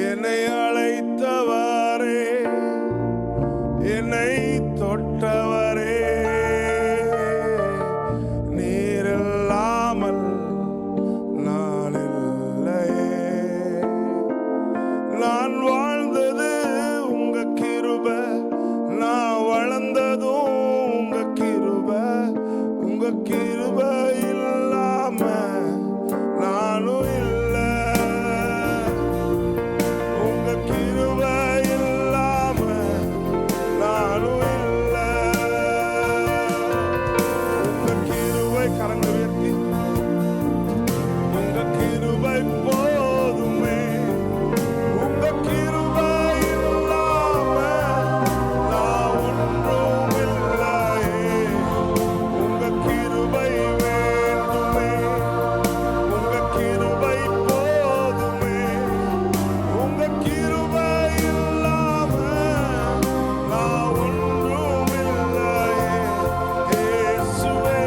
என்னை அழைத்தவரே, என்னை தொட்டவரே, நீர் இல்லாமல் நான் இல்லையே. நான் வாழ்ந்தது உங்க கிருபை, நான் வளர்ந்ததும் உங்க கிருபை. உங்க கிருபை இல்லாம நானும் இல்லை. உங்க கிருபை இல்லாம நானும் இல்லை. உங்க கிருபை கரங்களை உயர்த்தி, உங்க கிருபை போதுமே. உங்க கிருபை இல்லாம நான் ஒன்றும் இல்லையே. உங்க கிருபை வேண்டுமே, உங்க கிருபை போதுமே. உங்க கிருபை இல்லாம நான் ஒன்றும் இல்லையே. இயேசுவே,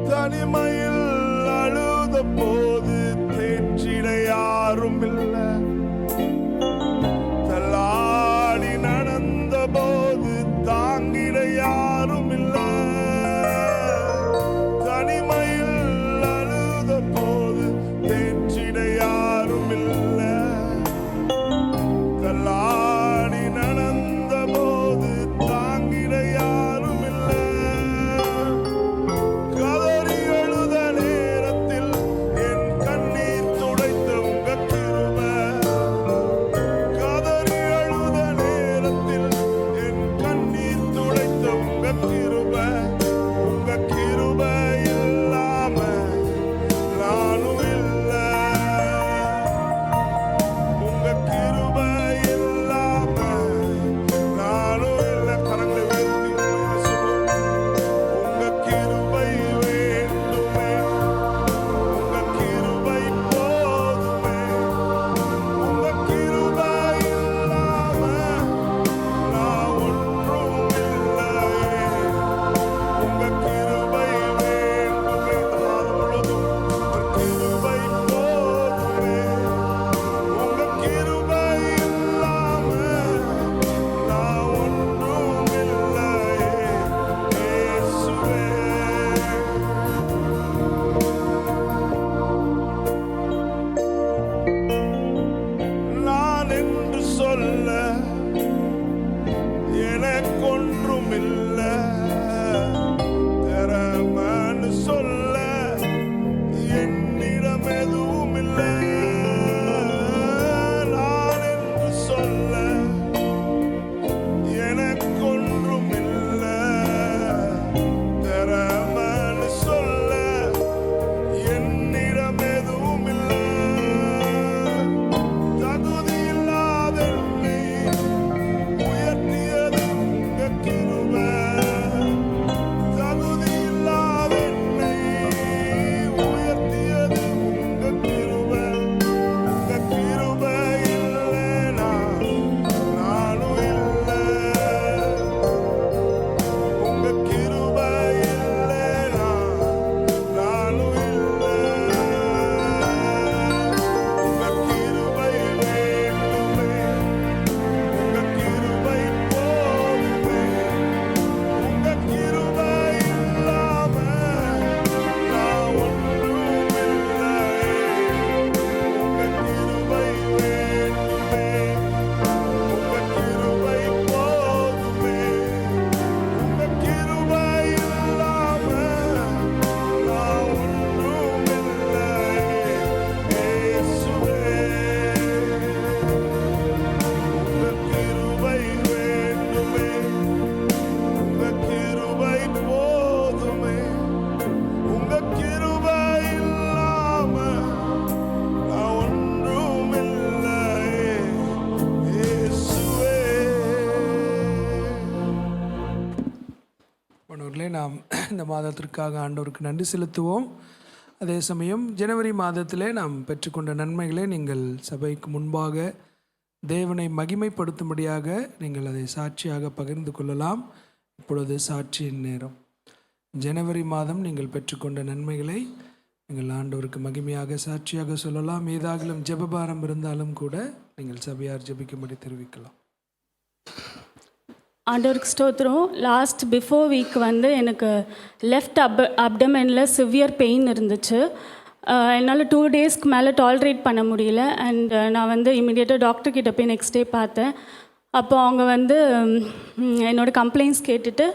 தனிமையில் அழுத போது தேற்றிட யாரும் இல்லை. தள்ளாடி நடந்த போது தாங்கிட யாரும் இல்லை. தனிமையில் அழுத போது தேற்றிட யாரும் இல்லை. தள்ளாடி நடந்த போது தாங்கிட யாரும் இல்லை. கதறி அழுத நேரத்தில் என் கண்ணீர் துடைத்த உங்க கிருபை. கதறி அழுத நேரத்தில் என் கண்ணீர் துடைத்த உங்க கிருபை. உங்க கிருபை இல்லாம நானும் இல்லை. உங்க கிருபை இல்லாம நானும் இல்லை. கரங்களை உயர்த்தி சொல்லுவோம். உங்க கிருபை வேண்டுமே, உங்க கிருபை போதுமே. உங்க கிருபை இல்லாம நான் ஒன்றும் இல்லையே. உங்க கிருபை வேண்டுமே, நாள் முழுதும் உங்க கிருபை போதுமே. உங்க கிருபை இல்லாம நான் ஒன்றும் இல்லையே. இயேசுவே, நான் என்று சொல்ல எனக்கொன்றும் இல்லை. திறமைன்னு சொல்ல என்னிடம் எதுவும் இல்லை. நான் என்று சொல்ல எனக்கொன்றும் இல்லை. திறமைன்னு சொல்ல என்னிடம் எதுவும் இல்லை. தகுதி இல்லாத என்னை உயர்த்தியது உங்க கிருபை. தகுதி இல்லாத என்னை உயர்த்தியது உங்க கிருபை. உங்க கிருபை இல்லைனா நானும் இல்லை. உங்க கிருபை இல்லைனா நானும் இல்லை. உங்க கிருபை வேண்டுமே, உங்க கிருபை போதுமே. உங்க கிருபை இல்லாம நான் ஒன்றும் இல்லையே. உங்க கிருபை வேண்டுமே, உங்க கிருபை போதுமே. உங்க கிருபை இல்லாம நான் ஒன்றும் இல்லையே. இயேசுவே, உங்க கிருபை வேண்டுமே, உங்க கிருபை போதுமே. உங்க கிருபை இல்லாம நான் ஒன்றும் இல்லையே. இயேசுவே. மாணவர்களே, நாம் இந்த மாதத்திற்காக ஆண்டவருக்கு நன்றி செலுத்துவோம். அதே சமயம் ஜனவரி மாதத்திலே நாம் பெற்றுக்கொண்ட நன்மைகளை நீங்கள் சபைக்கு முன்பாக தேவனை மகிமைப்படுத்தும்படியாக நீங்கள் அதை சாட்சியாக பகிர்ந்து கொள்ளலாம். இப்பொழுது சாட்சியின் நேரம். ஜனவரி மாதம் நீங்கள் பெற்றுக்கொண்ட நன்மைகளை நீங்கள் ஆண்டவருக்கு மகிமையாக சாட்சியாக சொல்லலாம். ஏதாகிலும் ஜெபபாரம் இருந்தாலும் கூட நீங்கள் சபையார் ஜெபிக்கும்படி தெரிவிக்கலாம். ஆண்டவருக்கு ஸ்தோத்திரம். லாஸ்ட் பிஃபோர் வீக் வந்து எனக்கு லெஃப்ட் அப்டமெனில் சிவியர் பெயின் இருந்துச்சு. என்னால் 2 டேஸ்க்கு மேலே டாலரேட் பண்ண முடியல. அண்ட் நான் வந்து இமீடியட்டாக டாக்டர்கிட்ட போய் நெக்ஸ்ட் டே பார்த்தேன். அப்போ அவங்க வந்து என்னோடய கம்ப்ளைண்ட்ஸ் கேட்டுட்டு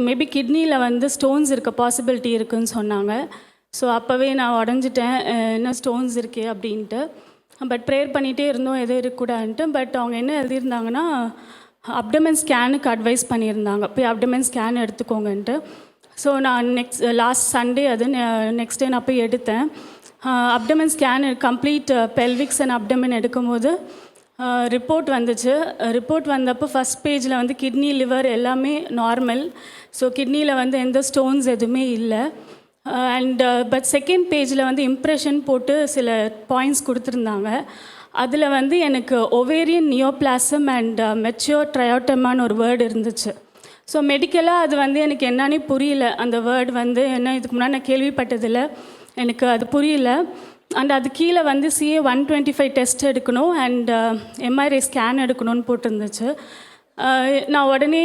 மேபி கிட்னியில் வந்து ஸ்டோன்ஸ் இருக்க பாசிபிலிட்டி இருக்குதுன்னு சொன்னாங்க. ஸோ அப்போவே நான் உடஞ்சிட்டேன், என்ன ஸ்டோன்ஸ் இருக்கே அப்படின்ட்டு. பட் ப்ரேயர் பண்ணிகிட்டே இருந்தோம் எதுவும் இருக்கக்கூடாதுன்ட்டு. பட் அவங்க என்ன எழுதியிருந்தாங்கன்னா அப்டமென் ஸ்கேனுக்கு அட்வைஸ் பண்ணியிருந்தாங்க, போய் அப்டமென் ஸ்கேன் எடுத்துக்கோங்கன்ட்டு. ஸோ நான் லாஸ்ட் சண்டே அது நெக்ஸ்ட் டே நான் போய் எடுத்தேன். அப்டமென் ஸ்கேன் கம்ப்ளீட் பெல்விக்ஸ் அண்ட் அப்டமென் எடுக்கும்போது ரிப்போர்ட் வந்துச்சு. ரிப்போர்ட் வந்தப்போ ஃபஸ்ட் பேஜில் வந்து கிட்னி லிவர் எல்லாமே நார்மல். ஸோ கிட்னியில் வந்து எந்த ஸ்டோன்ஸ் எதுவுமே இல்லை. அண்ட் பட் செகண்ட் பேஜில் வந்து இம்ப்ரெஷன் போட்டு சில பாயிண்ட்ஸ் கொடுத்துருந்தாங்க. அதில் வந்து எனக்கு ஒவேரியன் நியோபிளாசம் அண்ட் மெச்சூர் ட்ரையோட்டமான்னு ஒரு வேர்டு இருந்துச்சு. ஸோ மெடிக்கலாக அது வந்து எனக்கு என்னன்னே புரியல. அந்த வேர்டு வந்து என்ன இதுக்கு முன்னாடி நான் கேள்விப்பட்டதில்லை, எனக்கு அது புரியல. அண்ட் அது கீழே வந்து CA 125 டெஸ்ட் எடுக்கணும் அண்ட் MRI ஸ்கேன் எடுக்கணும்னு போட்டிருந்துச்சு. நான் உடனே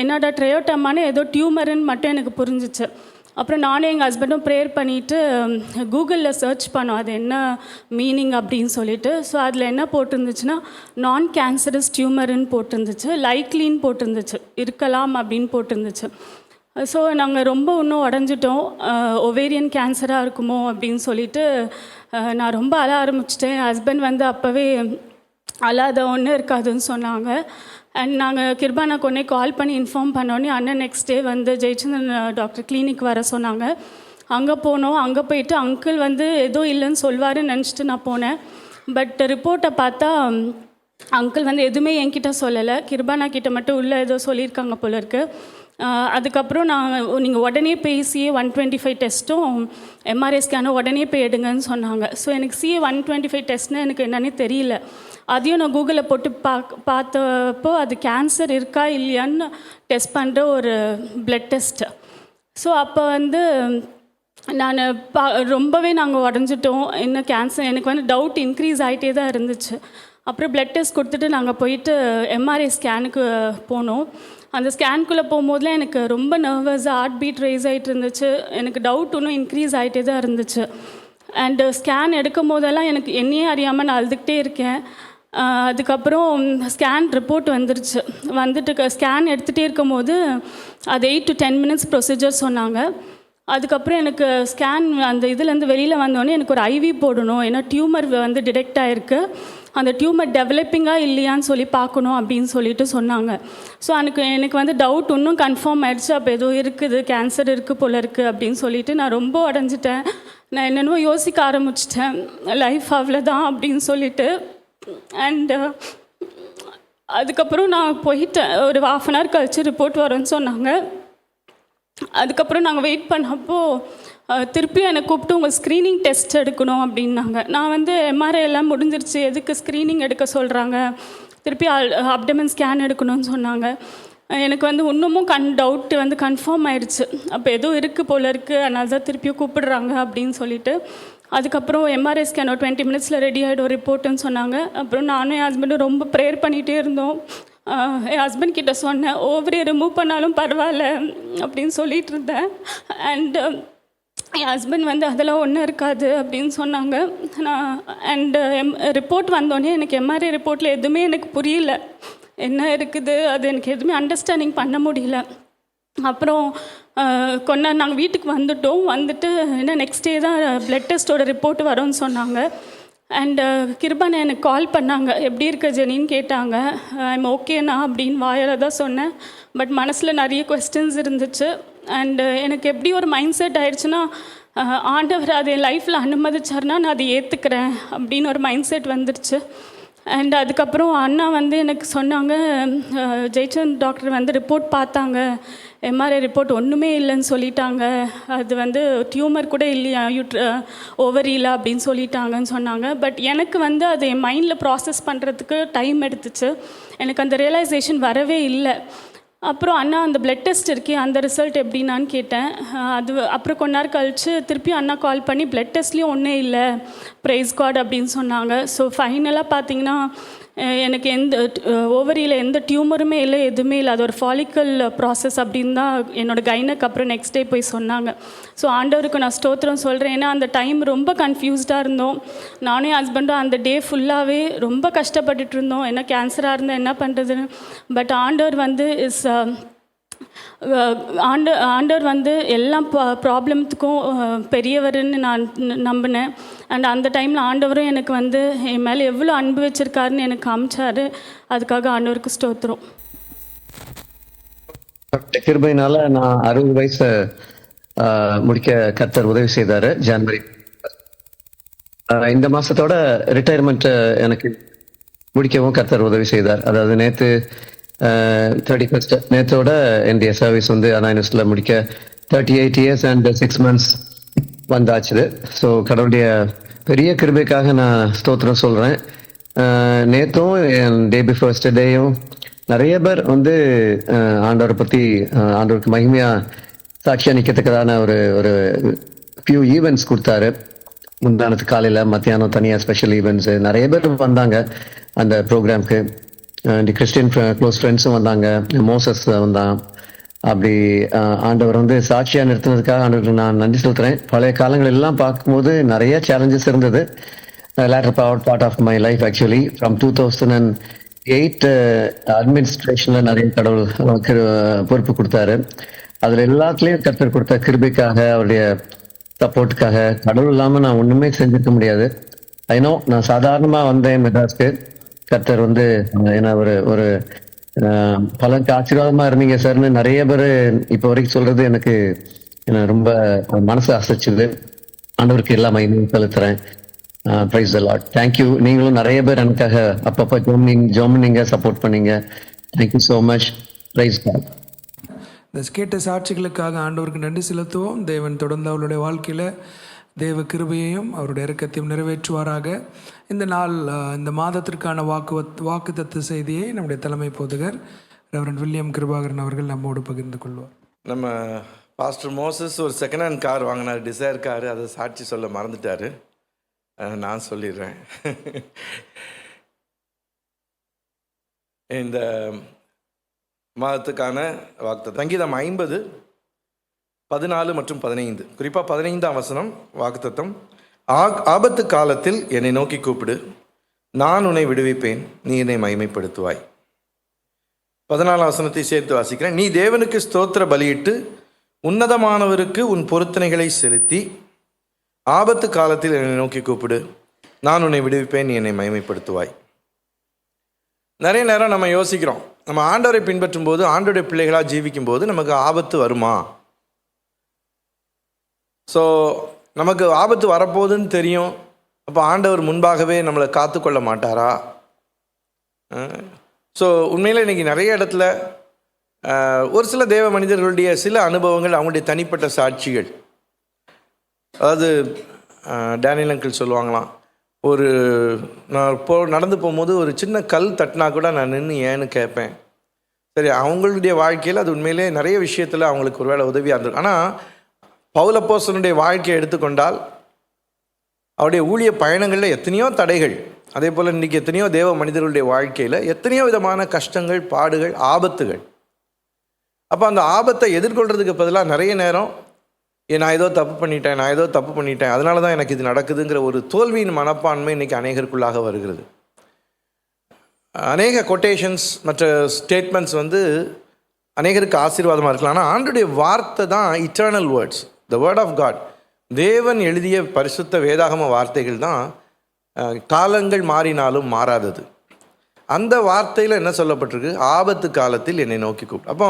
என்னடா ட்ரையோட்டமானு ஏதோ டியூமருன்னு மட்டும் எனக்கு புரிஞ்சிச்சு. அப்புறம் நானும் எங்கள் ஹஸ்பண்டும் ப்ரேயர் பண்ணிவிட்டு கூகுளில் சர்ச் பண்ணோம் அது என்ன மீனிங் அப்படின்னு சொல்லிட்டு. ஸோ அதில் என்ன போட்டிருந்துச்சுன்னா நான் கேன்சரஸ் டியூமருன்னு போட்டிருந்துச்சு, லைக்லின்னு போட்டிருந்துச்சு, இருக்கலாம் அப்படின்னு போட்டிருந்துச்சு. ஸோ நாங்கள் ரொம்ப இன்னும் உடஞ்சிட்டோம், ஒவேரியன் கேன்சராக இருக்குமோ அப்படின்னு சொல்லிட்டு நான் ரொம்ப அழ ஆரம்பிச்சிட்டேன். என் ஹஸ்பண்ட் வந்து அப்போவே அழாத ஒன்றும் இருக்காதுன்னு சொன்னாங்க. அண்ட் நாங்கள் கிருபானாக்கு உடனே கால் பண்ணி இன்ஃபார்ம் பண்ணோன்னே அண்ணன் நெக்ஸ்ட் டே வந்து ஜெயச்சந்திரன் டாக்டர் கிளினிக் வர சொன்னாங்க. அங்கே போனோம். அங்கே போயிட்டு அங்கிள் வந்து ஏதோ இல்லைன்னு சொல்வாருன்னு நினச்சிட்டு நான் போனேன். பட் ரிப்போர்ட்டை பார்த்தா அங்கிள் வந்து எதுவுமே என்கிட்ட சொல்லலை, கிருபானா கிட்ட மட்டும் உள்ளே ஏதோ சொல்லியிருக்காங்க போல இருக்குது. அதுக்கப்புறம் நீங்கள் உடனே போய் CA 125 டெஸ்ட்டும் MRI ஸ்கேனும் உடனே போய் எடுங்கன்னு சொன்னாங்க. ஸோ எனக்கு CA 125 டெஸ்ட்னு எனக்கு என்னன்னே தெரியல. அதையும் நான் கூகுளில் போட்டு பார்த்தப்போ அது கேன்சர் இருக்கா இல்லையான்னு டெஸ்ட் பண்ணுற ஒரு பிளட் டெஸ்ட்டு. ஸோ அப்போ வந்து நான் ரொம்பவே நாங்கள் உடஞ்சிட்டோம். என்ன கேன்சர் எனக்கு வந்து டவுட் இன்க்ரீஸ் ஆகிட்டே தான் இருந்துச்சு. அப்புறம் பிளட் டெஸ்ட் கொடுத்துட்டு நாங்கள் போயிட்டு MRI ஸ்கேனுக்கு போனோம். அந்த ஸ்கேனுக்குள்ளே போகும்போதுலாம் எனக்கு ரொம்ப நர்வஸாக ஹார்ட் பீட் ரைஸ் ஆகிட்டு இருந்துச்சு. எனக்கு டவுட் இன்னும் இன்க்ரீஸ் ஆகிட்டே தான் இருந்துச்சு. அண்டு ஸ்கேன் எடுக்கும் போதெல்லாம் எனக்கு என்னையே அறியாமல் நான் அழுதுகிட்டே இருக்கேன். அதுக்கப்புறம் ஸ்கேன் ரிப்போர்ட் வந்துட்டு ஸ்கேன் எடுத்துகிட்டே இருக்கும் போது அது 8 to 10 minutes ப்ரொசீஜர் சொன்னாங்க. அதுக்கப்புறம் எனக்கு ஸ்கேன் அந்த இதுலேருந்து வெளியில் வந்தோடனே எனக்கு ஒரு IV போடணும், ஏன்னா டியூமர் வந்து டிடெக்ட் ஆகிருக்கு, அந்த டியூமர் டெவலப்பிங்காக இல்லையான்னு சொல்லி பார்க்கணும் அப்படின்னு சொல்லிட்டு சொன்னாங்க. ஸோ எனக்கு வந்து டவுட் இன்னும் கன்ஃபார்ம் ஆகிடுச்சு, அப்போ ஏதோ இருக்குது, கேன்சர் இருக்குது போல இருக்குது அப்படின்னு சொல்லிட்டு நான் ரொம்ப உடஞ்சிட்டேன். நான் என்னென்னவோ யோசிக்க ஆரம்பிச்சிட்டேன், லைஃப் அவ்வளோதான் அப்படின்னு சொல்லிட்டு. அண்டு அதுக்கப்புறம் நான் போயிட்டேன். ஒரு 1/2 hour கழிச்சு ரிப்போர்ட் வரும்னு சொன்னாங்க. அதுக்கப்புறம் நாங்கள் வெயிட் பண்ணப்போ திருப்பியும் என்னை கூப்பிட்டு உங்கள் ஸ்க்ரீனிங் டெஸ்ட் எடுக்கணும் அப்படின்னாங்க. நான் வந்து MRI எல்லாம் முடிஞ்சிருச்சு, எதுக்கு ஸ்க்ரீனிங் எடுக்க சொல்கிறாங்க, திருப்பி அப்டமென் ஸ்கேன் எடுக்கணும்னு சொன்னாங்க. எனக்கு வந்து இன்னமும் டவுட் வந்து கன்ஃபார்ம் ஆயிடுச்சு, அப்போ ஏதோ இருக்குது போல இருக்குது, அதனால தான் திருப்பியும் கூப்பிடுறாங்க அப்படின்னு சொல்லிட்டு. அதுக்கப்புறம் MRI ஸ்கேன் ஒரு 20 minutes ரெடி ஆகிடும் ரிப்போர்ட்டுன்னு சொன்னாங்க. அப்புறம் நானும் என் ஹஸ்பண்டும் ரொம்ப ப்ரேயர் பண்ணிகிட்டே இருந்தோம். என் ஹஸ்பண்ட் கிட்ட சொன்னேன், ஓவரியை ரிமூவ் பண்ணாலும் பரவாயில்ல அப்படின்னு சொல்லிகிட்டு இருந்தேன். அண்டு என் ஹஸ்பண்ட் வந்து அதெல்லாம் ஒன்றும் இருக்காது அப்படின்னு சொன்னாங்க. அண்டு ரிப்போர்ட் வந்தோடனே எனக்கு MRI ரிப்போர்ட்டில் எதுவுமே எனக்கு புரியல, என்ன இருக்குது அது எனக்கு எதுவுமே அண்டர்ஸ்டாண்டிங் பண்ண முடியல. அப்புறம் நாங்கள் வீட்டுக்கு வந்துட்டு என்ன நெக்ஸ்ட் டே தான் பிளட் டெஸ்ட்டோட ரிப்போர்ட் வரும்னு சொன்னாங்க. அண்டு கிருபானை எனக்கு கால் பண்ணாங்க, எப்படி இருக்க ஜெனின்னு கேட்டாங்க. ஐம் ஓகேண்ணா அப்படின்னு வாயால் தான் சொன்னேன். பட் மனசில் நிறைய கொஸ்டின்ஸ் இருந்துச்சு. அண்டு எனக்கு எப்படி ஒரு மைண்ட் செட் ஆயிடுச்சுன்னா, ஆண்டவர் அதை என் லைஃப்பில் அனுமதிச்சார்னா நான் அதை ஏற்றுக்கிறேன் அப்படின்னு ஒரு மைண்ட் செட் வந்துடுச்சு. அண்ட் அதுக்கப்புறம் அண்ணா வந்து எனக்கு சொன்னாங்க, ஜெயச்சந்த் டாக்டர் வந்து ரிப்போர்ட் பார்த்தாங்க, MRI ரிப்போர்ட் ஒன்றுமே இல்லைன்னு சொல்லிட்டாங்க, அது வந்து டியூமர் கூட இல்லையா ஓவரியில் அப்படின்னு சொல்லிட்டாங்கன்னு சொன்னாங்க. பட் எனக்கு வந்து அதை என் மைண்டில் ப்ராசஸ் பண்ணுறதுக்கு டைம் எடுத்துச்சு. எனக்கு அந்த ரியலைசேஷன் வரவே இல்லை. அப்புறம் அண்ணா அந்த பிளட் டெஸ்ட் இருக்கே அந்த ரிசல்ட் எப்படின்னான்னு கேட்டேன். அது அப்புறம் கொஞ்ச நேரம் கழித்து திருப்பி அண்ணா கால் பண்ணி பிளட் டெஸ்ட்லேயும் ஒன்றும் இல்லை, ப்ரைஸ் காட் அப்படின்னு சொன்னாங்க. ஸோ ஃபைனலாக பார்த்தீங்கன்னா எனக்கு எந்த ஓவரியில் எந்த டியூமருமே இல்லை, எதுவுமே இல்லை. அது ஒரு ஃபாலிக்கல் ப்ராசஸ் அப்படின்னு தான் என்னோடய கைனக்கு அப்புறம் நெக்ஸ்ட் டே போய் சொன்னாங்க. ஸோ ஆண்டவருக்கு நான் ஸ்தோத்திரம் சொல்கிறேன். ஏன்னா அந்த டைம் ரொம்ப கன்ஃபியூஸ்டாக இருந்தோம். நானும் என் ஹஸ்பண்டும் அந்த டே ஃபுல்லாகவே ரொம்ப கஷ்டப்பட்டுட்டு இருந்தோம். என்ன கேன்சராக இருந்தால் என்ன பண்ணுறதுன்னு. பட் ஆண்டவர் வந்து ஆண்டவர் வந்து எல்லா ப்ராப்ளத்துக்கும் பெரியவர்னு நான் நம்பினேன். அண்ட் அந்த டைமில் ஆண்டவரும் எனக்கு வந்து என் மேலே எவ்வளோ அன்பு வச்சுருக்காருன்னு எனக்கு காமிச்சார். அதுக்காக ஆண்டவருக்கு ஸ்தோத்திரம். கிருபையினால நான் 60 வயசை முடிக்க கர்த்தர் உதவி செய்தார். ஜனவரி இந்த மாதத்தோட ரிட்டையர்மெண்ட் எனக்கு முடிக்கவும் கர்த்தர் உதவி செய்தார். அதாவது நேற்று 31st நேற்றோட என்னுடைய சர்வீஸ் வந்து அனாயினஸில் முடிக்க 38 years and 6 months வந்தாச்சுது. ஸோ கடவுளுடைய பெரிய கிருபைக்காக நான் ஸ்தோத்திரம் சொல்கிறேன். நேற்றும் என் டே பிஃபோர் எஸ்டர்டேயும் நிறைய பேர் வந்து ஆண்டவரை பற்றி ஆண்டவருக்கு மகிமையாக சாட்சியாக நிற்கத்தக்கதான ஒரு ஃபியூ ஈவெண்ட்ஸ் கொடுத்தாரு. முந்தானத்து காலையில் மத்தியானம் தனியாக ஸ்பெஷல் ஈவெண்ட்ஸு நிறைய பேர் வந்தாங்க அந்த ப்ரோக்ராம்க்கு. இந்த கிறிஸ்டியன் க்ளோஸ் ஃப்ரெண்ட்ஸும் வந்தாங்க, மோசஸ் வந்தான். அப்படி ஆண்டவர் வந்து சாட்சியாக நிறுத்தினதுக்காக ஆண்டவருக்கு நான் நன்றி செலுத்துகிறேன். பழைய காலங்கள் எல்லாம் பார்க்கும்போது நிறைய சேலஞ்சஸ் இருந்தது. Later part of my life actually from 2008 அட்மினிஸ்ட்ரேஷனில் நிறைய கடவுள் பொறுப்பு கொடுத்தாரு. அதில் எல்லாத்துலேயும் கர்த்தர் கொடுத்த கிருபைக்காக அவருடைய சப்போர்ட்டுக்காக கடவுள் இல்லாமல் நான் ஒன்றுமே செஞ்சுக்க முடியாது. ஐநோ நான் சாதாரணமாக வந்தேன் மெட்ராஸ்க்கு. கர்த்தர் வந்து ஏன்னா ஒரு பலருக்கு ஆசீர்வாதமாக இருந்தீங்க சார்னு நிறைய பேர் இப்போ வரைக்கும் சொல்கிறது எனக்கு ரொம்ப மனசு அசைச்சுது. ஆண்டவருக்கு எல்லா மகிமையும் செலுத்துகிறேன். Praise the lord. தேங்க்யூ. நீங்களும் நிறைய பேர் எனக்காக அப்பப்போ ஜோமினிங்க சப்போர்ட் பண்ணீங்க. Thank you so much. Praise God. இந்த கேட்ட சாட்சிகளுக்காக ஆண்டவருக்கு நன்றி செலுத்துவோம். தேவன் தொடர்ந்து அவருடைய வாழ்க்கையில் தேவ கிருபையையும் அவருடைய இரக்கத்தையும் நிறைவேற்றுவாராக. இந்த நாள் இந்த மாதத்திற்கான வாக்குத்தத்த செய்தியை நம்முடைய தலைமை போதகர் ரெவரண்ட் வில்லியம் கிருபாகரன் அவர்கள் நம்மோடு பகிர்ந்து கொள்வார். நம்ம பாஸ்டர் மோசஸ் ஒரு செகண்ட் ஹேண்ட் கார் வாங்கினார், டிசைர் காரு. அதை சாட்சி சொல்ல மறந்துட்டார். நான் சொல்லிடுறேன். இந்த மாதத்துக்கான வாக்குத்தத்தம் சங்கீதம் 50 14 மற்றும் 15, குறிப்பாக 15ஆம் வசனம் வாக்குத்தத்தம். ஆபத்து காலத்தில் என்னை நோக்கி கூப்பிடு, நான் உன்னை விடுவிப்பேன், நீ என்னை மகிமைப்படுத்துவாய். 14ஆம் வசனத்தை சேர்த்து வாசிக்கிறேன். நீ தேவனுக்கு ஸ்தோத்திர பலியிட்டு உன்னதமானவருக்கு உன் பொருத்தனைகளை செலுத்தி ஆபத்து காலத்தில் என்னை நோக்கி கூப்பிடு, நான் உன்னை விடுவிப்பேன், நீ என்னை மகிமைப்படுத்துவாய். நிறைய நேரம் நம்ம யோசிக்கிறோம், நம்ம ஆண்டவரை பின்பற்றும் போது, ஆண்டவருடைய பிள்ளைகளாக ஜீவிக்கும் போது நமக்கு ஆபத்து வருமா? ஸோ நமக்கு ஆபத்து வரப்போகுதுன்னு தெரியும். அப்போ ஆண்டவர் முன்பாகவே நம்மளை காத்து கொள்ள மாட்டாரா? ஸோ உண்மையில் இன்றைக்கி நிறைய இடத்துல ஒரு சில தேவ மனிதர்களுடைய சில அனுபவங்கள், அவங்களுடைய தனிப்பட்ட சாட்சிகள். அதாவது டேனியல் அங்கிள் சொல்லுவாங்களாம், நான் நடந்து போகும்போது ஒரு சின்ன கல் தட்டினா கூட நான் நின்று ஏன்னு கேட்பேன். சரி, அவங்களுடைய வாழ்க்கையில் அது உண்மையிலே நிறைய விஷயத்தில் அவங்களுக்கு ஒரு வேளை உதவியாக இருந்திருக்கு. ஆனால் பவுல் அப்போஸ்தலனுடைய வாழ்க்கையை எடுத்துக்கொண்டால் அவருடைய ஊழிய பயணங்களில் எத்தனையோ தடைகள், அதே போல் இன்றைக்கி எத்தனையோ தேவ மனிதர்களுடைய வாழ்க்கையில் எத்தனையோ விதமான கஷ்டங்கள், பாடுகள், ஆபத்துகள். அப்போ அந்த ஆபத்தை எதிர்கொள்கிறதுக்கு பதிலாக நிறைய நேரம் நான் ஏதோ தப்பு பண்ணிட்டேன், அதனால தான் எனக்கு இது நடக்குதுங்கிற ஒரு தோல்வியின் மனப்பான்மை இன்றைக்கி அநேகருக்குள்ளாக வருகிறது. அநேக கொட்டேஷன்ஸ் மற்ற ஸ்டேட்மெண்ட்ஸ் வந்து அநேகருக்கு ஆசீர்வாதமாக இருக்கலாம். ஆனால் ஆண்டுடைய வார்த்தை தான் eternal words, the word of God. தேவன் எழுதிய பரிசுத்த வேதாகம வார்த்தைகள் தான் காலங்கள் மாறினாலும் மாறாதது. அந்த வார்த்தையில் என்ன சொல்லப்பட்டிருக்கு? ஆபத்து காலத்தில் என்னை நோக்கி கூப்பிடு. அப்போ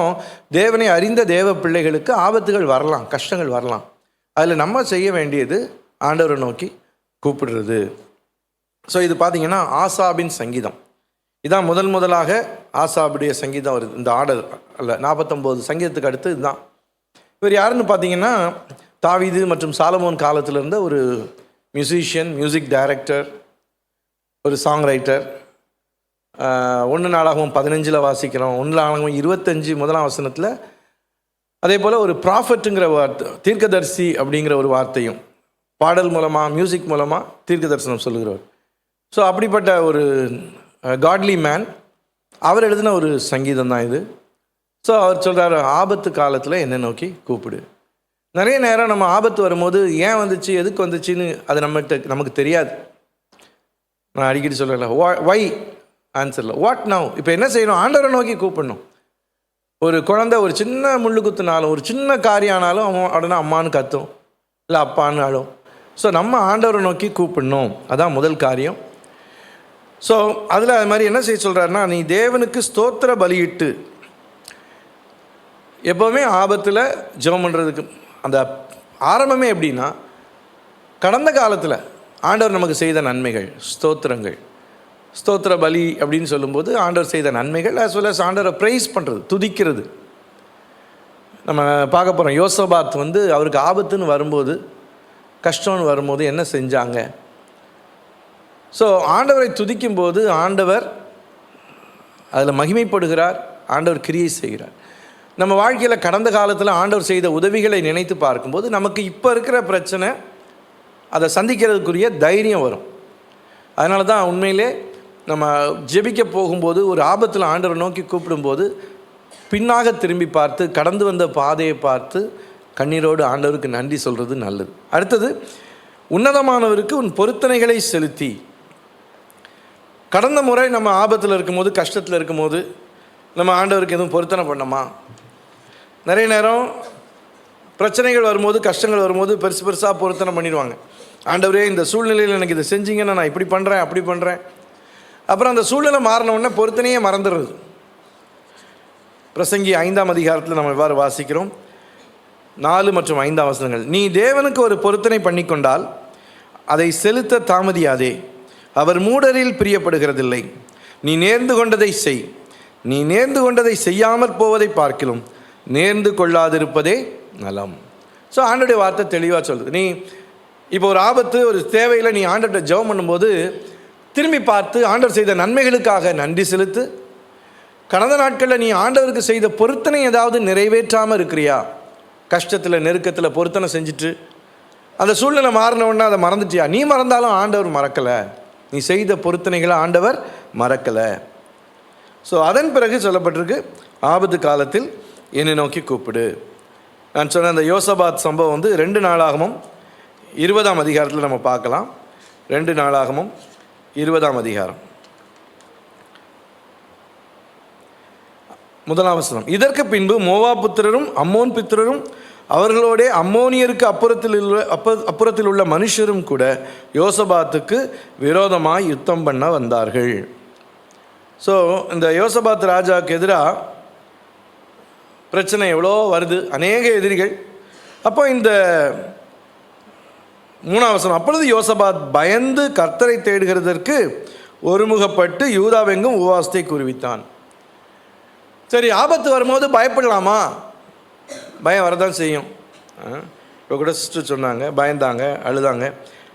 தேவனை அறிந்த தேவ பிள்ளைகளுக்கு ஆபத்துகள் வரலாம், கஷ்டங்கள் வரலாம். அதில் நம்ம செய்ய வேண்டியது ஆண்டவரை நோக்கி கூப்பிடுறது. ஸோ இது பார்த்திங்கன்னா ஆசாபின் சங்கீதம். இதான் முதலாக ஆசாபுடைய சங்கீதம் வருது இந்த ஆர்டர் அல்ல. 49 சங்கீதத்துக்கு அடுத்து இதுதான். இவர் யாருன்னு பார்த்தீங்கன்னா தாவீது மற்றும் சாலமோன் காலத்தில் இருந்த ஒரு மியூசிஷியன், மியூசிக் டைரக்டர், ஒரு சாங் ரைட்டர். 1 நாளாகவும் 15 வாசிக்கிறோம், 1 நாளாகவும் 25 முதலாம் வசனத்தில். அதே போல் ஒரு ப்ராஃபட்டுங்கிற வார்த்தை, தீர்க்கதரிசி அப்படிங்கிற ஒரு வார்த்தையும் பாடல் மூலமாக, மியூசிக் மூலமாக தீர்க்க தரிசனம் சொல்லுகிறவர். ஸோ அப்படிப்பட்ட ஒரு காட்லி மேன், அவர் எழுதின ஒரு சங்கீதம் தான் இது. ஸோ அவர் சொல்கிறார், ஆபத்து காலத்தில் என்னை நோக்கி கூப்பிடு. நிறைய நேரம் நம்ம ஆபத்து வரும்போது ஏன் வந்துச்சு, எதுக்கு வந்துச்சுன்னு அது நமக்கு தெரியாது. நான் அடிக்கடி சொல்லலை, வை ஆன்சரில், வாட் நவ், இப்போ என்ன செய்யணும், ஆண்டவரை நோக்கி கூப்பிடணும். ஒரு குழந்தை ஒரு சின்ன முள்ளு குத்துனாலும், ஒரு சின்ன காரியம் ஆனாலும் அவன் உடனே அம்மானு கத்தும், இல்லை அப்பான்னு ஆளும். ஸோ நம்ம ஆண்டவரை நோக்கி கூப்பிடணும், அதான் முதல் காரியம். ஸோ அதில் அது மாதிரி என்ன செய்ய சொல்கிறாருன்னா, நீ தேவனுக்கு ஸ்தோத்திர பலியிட்டு. எப்போவுமே ஆபத்தில் ஜெபம் பண்ணுறதுக்கு அந்த ஆரம்பமே எப்படின்னா, கடந்த காலத்தில் ஆண்டவர் நமக்கு செய்த நன்மைகள், ஸ்தோத்திரங்கள், ஸ்தோத்திர பலி அப்படின்னு சொல்லும்போது ஆண்டவர் செய்த நன்மைகள் as well as ஆண்டவரை ப்ரைஸ் பண்ணுறது, துதிக்கிறது. நம்ம பார்க்க போகிறோம், யோசபாத் அவருக்கு ஆபத்துன்னு வரும்போது, கஷ்டம்னு வரும்போது என்ன செஞ்சாங்க. ஸோ ஆண்டவரை துதிக்கும்போது ஆண்டவர் அதில் மகிமைப்படுகிறார், ஆண்டவர் கிரியை செய்கிறார். நம்ம வாழ்க்கையில் கடந்த காலத்தில் ஆண்டவர் செய்த உதவிகளை நினைத்து பார்க்கும்போது நமக்கு இப்போ இருக்கிற பிரச்சனை அதை சந்திக்கிறதுக்குரிய தைரியம் வரும். அதனால தான் உண்மையிலே நம்ம ஜெபிக்க போகும்போது, ஒரு ஆபத்தில் ஆண்டவரை நோக்கி கூப்பிடும்போது பின்னாக திரும்பி பார்த்து, கடந்து வந்த பாதையை பார்த்து கண்ணீரோடு ஆண்டவருக்கு நன்றி சொல்கிறது நல்லது. அடுத்தது, உன்னதமானவருக்கு உன் பொருத்தனைகளை செலுத்தி. கடந்த முறை நம்ம ஆபத்தில் இருக்கும்போது, கஷ்டத்தில் இருக்கும்போது நம்ம ஆண்டவருக்கு எதுவும் பொருத்தனை பண்ணோமா? நிறைய நேரம் பிரச்சனைகள் வரும்போது, கஷ்டங்கள் வரும்போது பெருசாக பொருத்தனை பண்ணிடுவாங்க. ஆண்டவரே, இந்த சூழ்நிலையில் எனக்கு இதை செஞ்சீங்கன்னா நான் இப்படி பண்ணுறேன், அப்படி பண்ணுறேன். அப்புறம் அந்த சூழ்நிலை மாறினவுடனே பொருத்தனையே மறந்துடுறது. பிரசங்கி 5ஆம் அதிகாரத்தில் நம்ம இவ்வாறு வாசிக்கிறோம், 4 மற்றும் 5ஆம் வசனங்கள். நீ தேவனுக்கு ஒரு பொருத்தனை பண்ணிக்கொண்டால் அதை செலுத்த தாமதியாதே, அவர் மூடரில் பிரியப்படுகிறதில்லை. நீ நேர்ந்து கொண்டதை செய், நீ நேர்ந்து கொண்டதை செய்யாமற் போவதை பார்க்கிலும் நேர்ந்து கொள்ளாதிருப்பதே நலம். ஸோ ஆண்டோடைய வார்த்தை தெளிவாக சொல்லுது. நீ இப்போ ஒரு ஆபத்து, ஒரு தேவையில் நீ ஆண்டவர்கிட்ட ஜெபம் பண்ணும்போது திரும்பி பார்த்து ஆண்டவர் செய்த நன்மைகளுக்காக நன்றி செலுத்து. கடந்த நாட்களில் நீ ஆண்டவருக்கு செய்த பொருத்தனை ஏதாவது நிறைவேற்றாமல் இருக்கிறியா? கஷ்டத்தில், நெருக்கத்தில் பொருத்தனை செஞ்சுட்டு அந்த சூழ்நிலை மாறினவுடனே அதை மறந்துட்டியா? நீ மறந்தாலும் ஆண்டவர் மறக்கலை, நீ செய்த பொருத்தனைகளை ஆண்டவர் மறக்கலை. ஸோ அதன் பிறகு சொல்லப்பட்டிருக்கு, ஆபத்து காலத்தில் என்னை நோக்கி கூப்பிடு. நான் சொன்ன அந்த யோசபாத் சம்பவம் 2 நாளாகமும் 20ஆம் அதிகாரத்தில் நம்ம பார்க்கலாம். 2 நாளாகமும் 20ஆம் அதிகாரம் 1ஆம் வசனம். இதற்கு பின்பு மோவாப் புத்திரரும் அம்மோன் புத்திரரும் அவர்களோடே அம்மோனியருக்கு அப்புறத்தில் உள்ள மனுஷரும் கூட யோசபாத்துக்கு விரோதமாய் யுத்தம் பண்ண வந்தார்கள். ஸோ இந்த யோசபாத் ராஜாவுக்கு எதிராக பிரச்சனை எவ்வளோ வருது, அநேக எதிரிகள். அப்போ இந்த 3ஆம் வசனம், அப்பொழுது யோசபாத் பயந்து கர்த்தரை தேடுகிறதற்கு ஒருமுகப்பட்டு யூதாவெங்கும் உபவாசத்தை கூறுவித்தான். சரி, ஆபத்து வரும்போது பயப்படலாமா? பயம் வரதான் செய்யும். இப்போ கூட சிஸ்டர் சொன்னாங்க, பயந்தாங்க, அழுதாங்க.